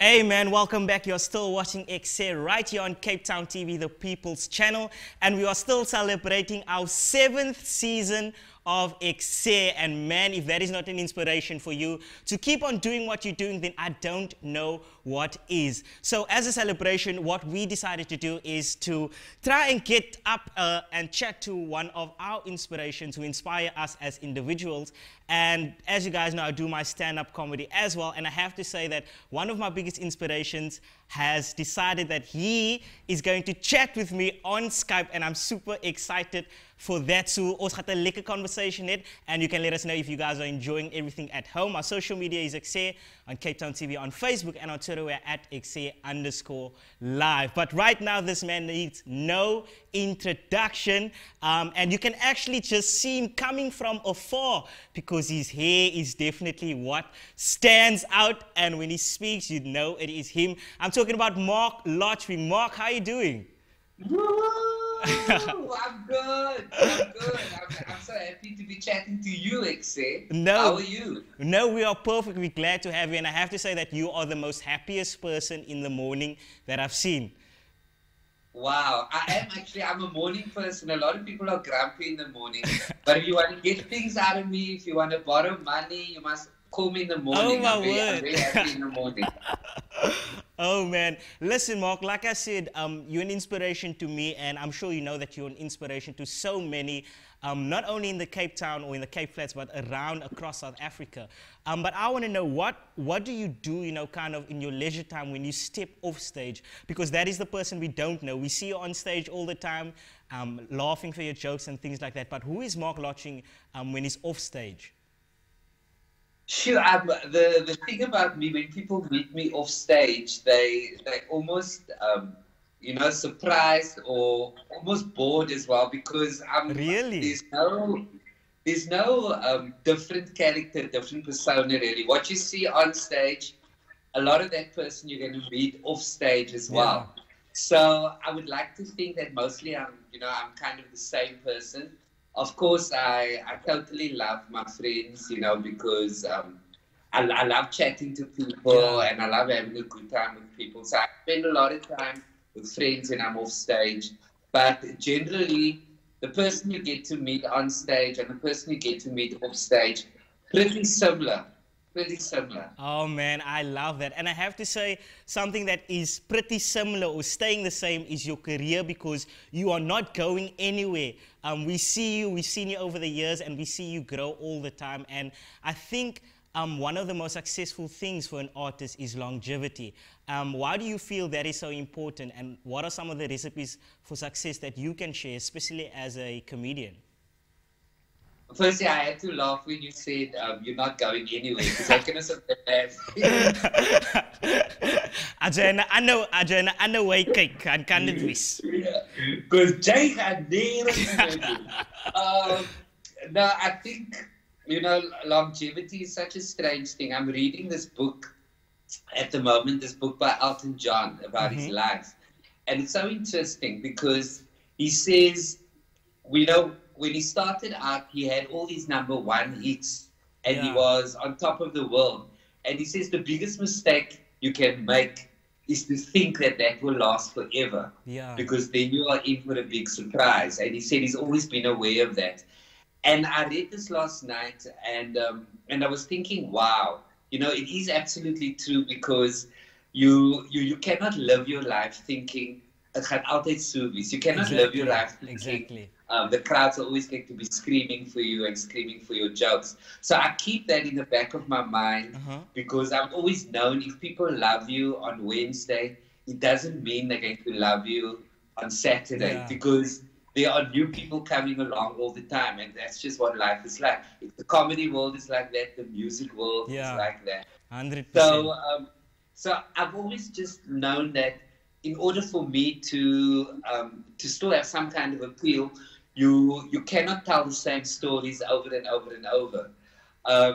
Hey man, welcome back. You're still watching Ekse right here on Cape Town TV, the People's Channel, and we are still celebrating our 7th season of Ekse. And man, if that is not an inspiration for you to keep on doing what you're doing, then I don't know what is. So as a celebration, what we decided to do is to try and get up and chat to one of our inspirations who inspire us as individuals. And as you guys know, I do my stand-up comedy as well, and I have to say that one of my biggest inspirations has decided that he is going to chat with me on Skype, and I'm super excited for that. So ons gaan 'n lekker conversation net, and you can let us know if you guys are enjoying everything at home. Our social media is Ekse on Cape Town TV on Facebook, and on Twitter we're at Ekse_live. But right now this man needs no introduction, and you can actually just see him coming from afar because his hair is definitely what stands out, and when he speaks you know it is him. I'm talking about Marc Lottering. Marc, how are you doing? I'm good. I'm so happy to be chatting to you, Ekse. No. How are you? No, we are perfectly glad to have you, and I have to say that you are the most happiest person in the morning that I've seen. Wow, I'm a morning person. A lot of people are grumpy in the morning. But if you want to get things out of me, if you want to borrow money, you must call me in the morning. Oh my I'm word. very happy in the morning. Oh man, listen Marc, like I said, you're an inspiration to me, and I'm sure you know that you're an inspiration to so many, not only in the Cape Town or in the Cape Flats, but around across South Africa. But I want to know, what do you do, you know, kind of in your leisure time when you step off stage? Because that is the person we don't know. We see you on stage all the time, laughing for your jokes and things like that. But who is Marc Lottering when he's off stage? Sure, the thing about me, when people meet me off stage, they almost, you know, surprised or almost bored as well, because Really? there's no different character, different persona really. What you see on stage, a lot of that person you're going to meet off stage as well. Yeah. So I would like to think that mostly I'm kind of the same person. Of course, I totally love my friends, you know, because I love chatting to people, and I love having a good time with people. So I spend a lot of time with friends when I'm off stage. But generally, the person you get to meet on stage and the person you get to meet off stage, pretty similar. Pretty similar. Oh man, I love that. And I have to say, something that is pretty similar or staying the same is your career, because you are not going anywhere. We see you, we've seen you over the years, and we see you grow all the time. And I think one of the most successful things for an artist is longevity. Why do you feel that is so important, and what are some of the recipes for success that you can share, especially as a comedian? Firstly, I had to laugh when you said you're not going anywhere, because I can say that. I know why kyk, I kan dit wees. Because Jay had no, I think, you know, longevity is such a strange thing. I'm reading this book at the moment, this book by Elton John about his life. And it's so interesting because he says, we know, when he started out, he had all these #1 hits, and he was on top of the world. And he says the biggest mistake you can make is to think that that will last forever, because then you are in for a big surprise. And he said he's always been aware of that. And I read this last night, and I was thinking, wow, you know, it is absolutely true, because you cannot live your life thinking it gaat altyd so wees. You cannot live your life thinking the crowds are always going to be screaming for you and screaming for your jokes. So I keep that in the back of my mind, because I've always known if people love you on Wednesday, it doesn't mean they're going to love you on Saturday, because there are new people coming along all the time, and that's just what life is like. The comedy world is like that, the music world is like that. 100%. So I've always just known that in order for me to still have some kind of appeal, you cannot tell the same stories over and over and over.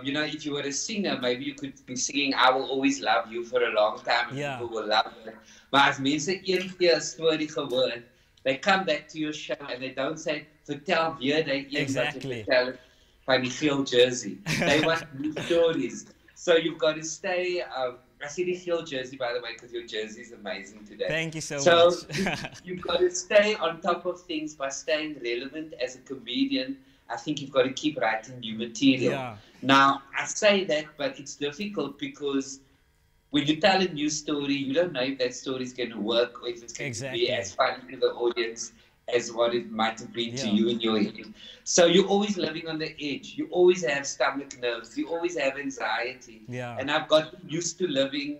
You know, if you were a singer, maybe you could be singing "I Will Always Love You" for a long time, and people will love it. Maar as mense een keer 'n storie gehoor het, they come back to your show and they don't say, vertel weer die een wat jy vertel het van die geel jersey. They want new stories. So you've got to stay I see this your jersey, by the way, because your jersey is amazing today. Thank you so much. much. You've got to stay on top of things by staying relevant as a comedian. I think you've got to keep writing new material. Yeah. Now, I say that, but it's difficult because when you tell a new story, you don't know if that story is going to work or if it's going to be as funny to the audience as what it might have been to you in your head. So you're always living on the edge. You always have stomach nerves. You always have anxiety. Yeah. And I've gotten used to living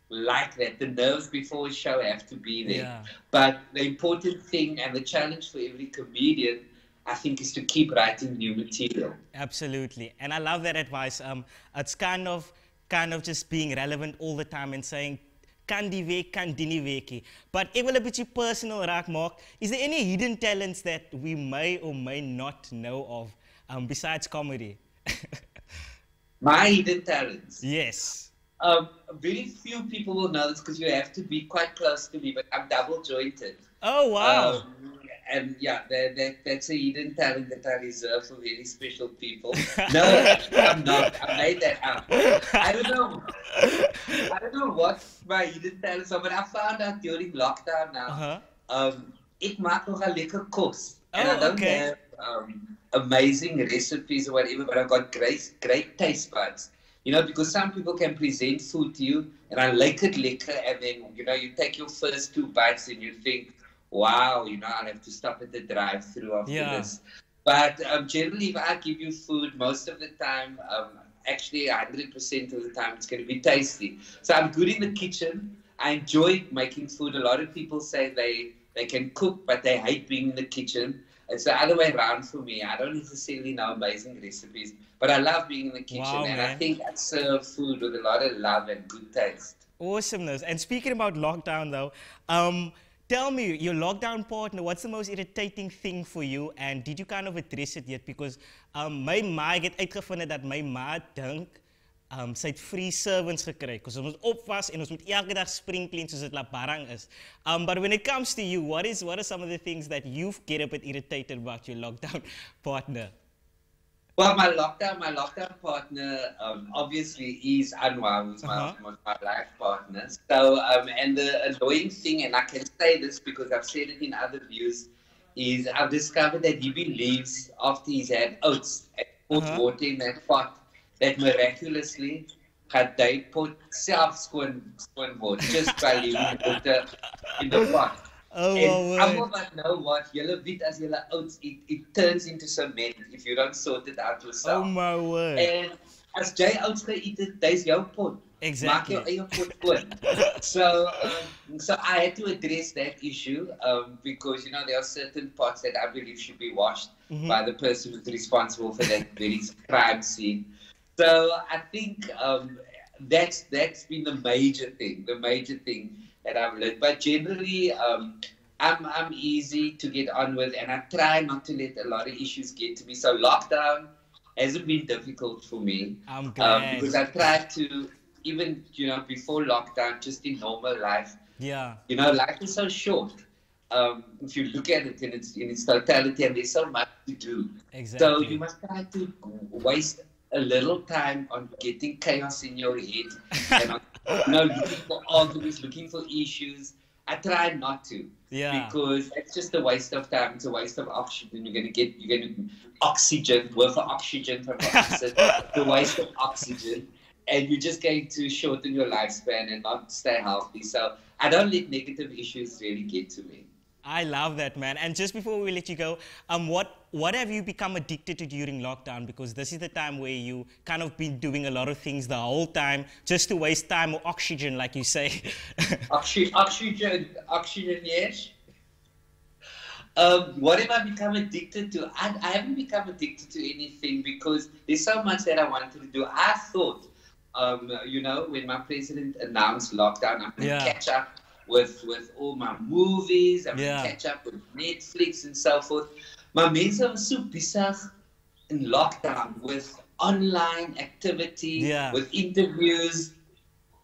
like that. The nerves before a show have to be there. Yeah. But the important thing and the challenge for every comedian, I think, is to keep writing new material. Absolutely. And I love that advice. It's kind of just being relevant all the time and saying, kan die week, kan die nie weekie. But ek wil 'n bietjie personal raak maak. Is there any hidden talents that we may or may not know of besides comedy? My hidden talents? Yes. Very few people will know this because you have to be quite close to me, but I'm double jointed. Oh, wow. And yeah, that's a hidden talent that I reserve for very special people. No, I'm not. I made that up. I don't know what my hidden talents are, but I found out during lockdown now. Ek maak nogal lekker kos. And I don't have amazing recipes or whatever, but I've got great taste buds. You know, because some people can present food to you, and I like it lekker, and then, you know, you take your first 2 bites and you think, wow, you know, I'll have to stop at the drive-thru after this. But generally, if I give you food, most of the time, actually 100% of the time, it's going to be tasty. So I'm good in the kitchen. I enjoy making food. A lot of people say they can cook, but they hate being in the kitchen. It's the other way around for me. I don't necessarily know amazing recipes, but I love being in the kitchen, and I think I serve food with a lot of love and good taste. Awesomeness. And speaking about lockdown, though, tell me, your lockdown partner, what's the most irritating thing for you, and did you kind of address it yet? Because my ma het uitgevind dat my ma dink sy het free servants gekry, because ons moet opwas en ons moet elke dag spring clean soos dit barang is. But when it comes to you, what are some of the things that you get a bit irritated about your lockdown partner? Well, my lockdown partner obviously is Anwar, who's my life partner. So, and the annoying thing, and I can say this because I've said it in other views, is I've discovered that he believes after he's had oats and put water in that pot, that miraculously gaat die pot self skoon word just by leaving water in the pot. And I will not know what yellow wheat as yellow oats, it turns into cement if you don't sort it out yourself. Oh my word. And as jy oats geëet het, dis jou pot. Exactly. Maak jou eie pot skoon. So I had to address that issue because, you know, there are certain pots that I believe should be washed by the person who's responsible for that very crime scene. So I think that's been the major thing that I've learned. But generally, I'm easy to get on with, and I try not to let a lot of issues get to me. So lockdown hasn't been difficult for me. I'm glad. Because I try to, even, you know, before lockdown, just in normal life. Yeah. You know, life is so short. If you look at it in its totality, and there's so much to do. Exactly. So you must try to waste a little time on getting chaos in your head and on, you know, looking for arguments, looking for issues. I try not to, because it's just a waste of time. It's a waste of oxygen. You're gonna oxygen, word for oxygen from oxygen, the waste of oxygen, and you're just going to shorten your lifespan and not stay healthy. So I don't let negative issues really get to me. I love that, man. And just before we let you go, what have you become addicted to during lockdown? Because this is the time where you kind of been doing a lot of things the whole time just to waste time or oxygen, like you say. Oxygen, yes. What have I become addicted to? I haven't become addicted to anything because there's so much that I wanted to do. I thought, you know, when my president announced lockdown, I'm going to catch up with all my movies, I'm going to catch up with Netflix and so forth. Maar mense was so besig in lockdown with online activity, with interviews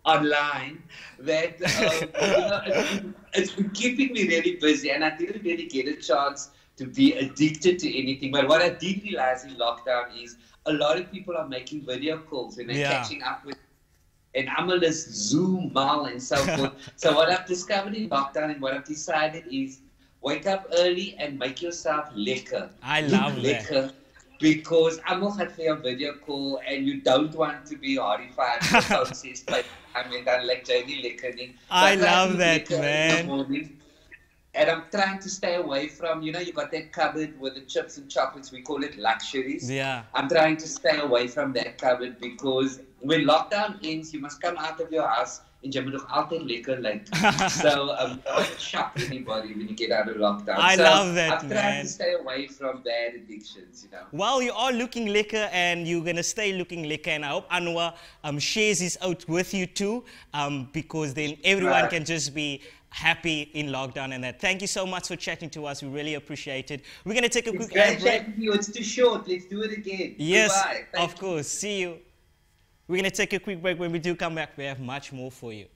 online, that you know, it's been keeping me really busy, and I didn't really get a chance to be addicted to anything. But what I did realize in lockdown is a lot of people are making video calls and they're catching up with and Amalus, Zoom, Mal, and so forth. So what I've discovered in lockdown and what I've decided is wake up early and make yourself lekker. I love that. Because I'm not going to a video call and you don't want to be horrified. The phone says, I mean, I like Jamie lekker. I love that, man. And I'm trying to stay away from, you know, you got that cupboard with the chips and chocolates, we call it luxuries. Yeah. I'm trying to stay away from that cupboard because when lockdown ends, you must come out of your house and you moet altijd lekker like. So don't shock anybody when you get out of lockdown. I love that, I'm trying to stay away from bad addictions, you know. Well, you are looking lekker and you're going to stay looking lekker, and I hope Anwar shares his out with you too, because then everyone can just be happy in lockdown and that. Thank you so much for chatting to us. We really appreciate it. We're going to take a quick break. It's too short. Let's do it again. Yes, Goodbye. of course. See you. We're going to take a quick break. When we do come back, we have much more for you.